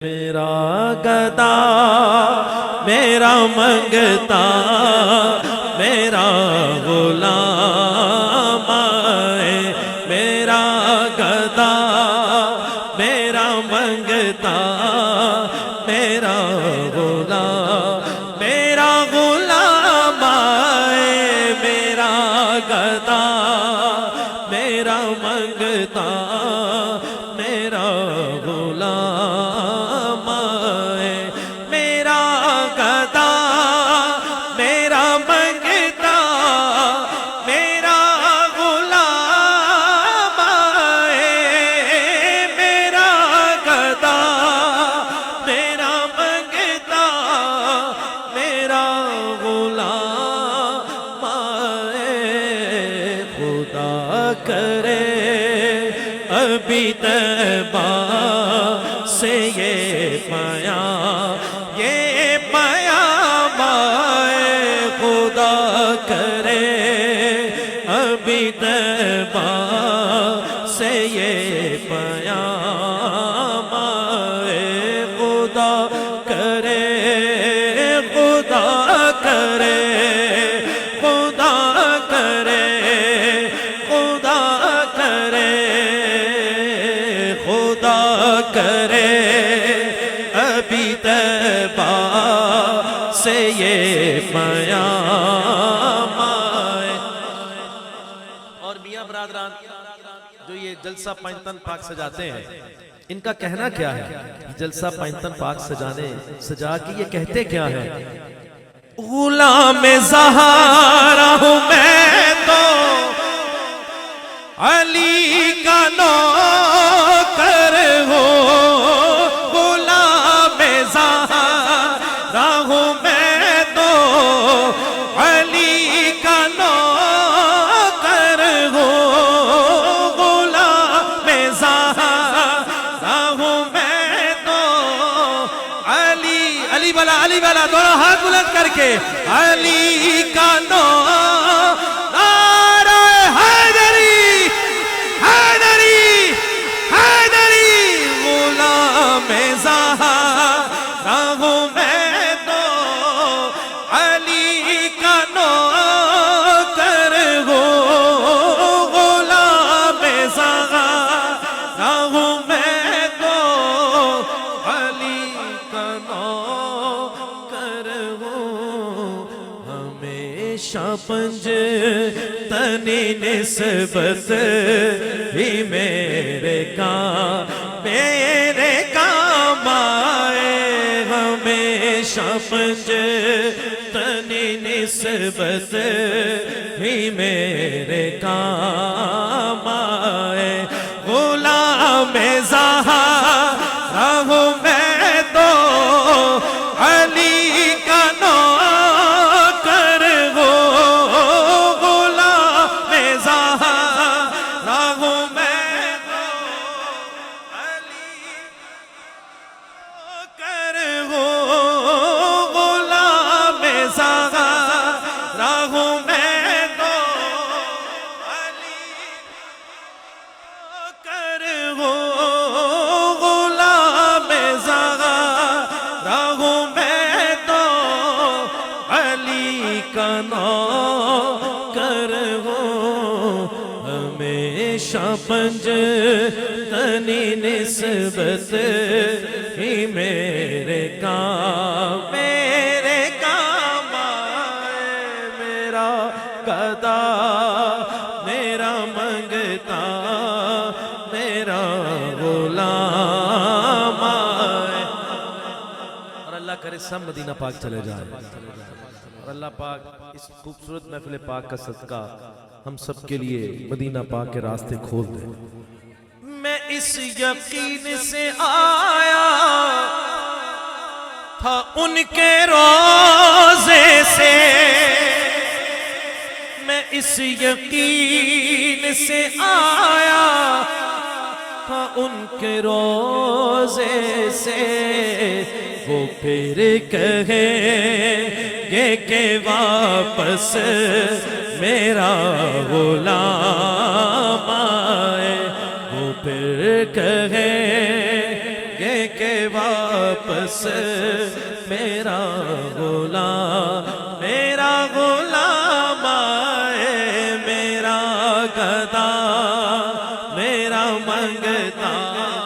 میرا گدا میرا منگتا میرا غلام ہے، میرا گدا میرا منگتا میرا غلام ہے، میرا گدا میرا منگتا میرا غلام ہے، میرا گدا میرا منگتا میرا غلام ہے، میرا گدا میرا منگتا میرا غلام ہے، خدا کرے ابھی طیبہ سے یہ پیام آئے، خدا کرے ابھی طیبہ سے یہ پیام آئے، خدا کرے خدا کرے خدا کرے خدا کرے خدا کرے ابھی طیبہ سے یہ پیام آئے۔ اور میاں برادران جو یہ جلسہ پنجتن پاک سجاتے ہیں، ان کا کہنا کیا ہے؟ جلسہ پنجتن پاک سجا کے یہ کہتے کیا ہے؟ غلام زہرا ہوں میں تو علی کا نوکر ہوں، غلام زہرا ہوں میں تو علی کا نوکر ہوں، غلام زہرا ہوں میں تو علی والا دونوں ہاتھ بلند کر کے علی کا پنج تنی نسبت ہی میرے کام آئے، ہمیشہ پنج تنی نسبت ہی میرے کام آئے، غلام زہرا ہوں میں تو علی کا پنج تنی نسبت ہی میرے کام آئے، میرا گدا میرا منگتا میرا غلام آئے۔ اور اللہ کرے سب مدینہ پاک چلے جائے، اور اللہ پاک اس خوبصورت محفل پاک کا صدقہ ہم سب کے لیے مدینہ پاک کے راستے کھول دے۔ میں اس یقین سے آیا تھا ان کے روزے سے، میں اس یقین سے آیا تھا ان کے روزے سے، وہ پھر کہیں گے کہ واپس میرا غلام آئے، وہ پھر کہیں گے کہ واپس میرا غلام آئے، میرا گدا میرا منگتا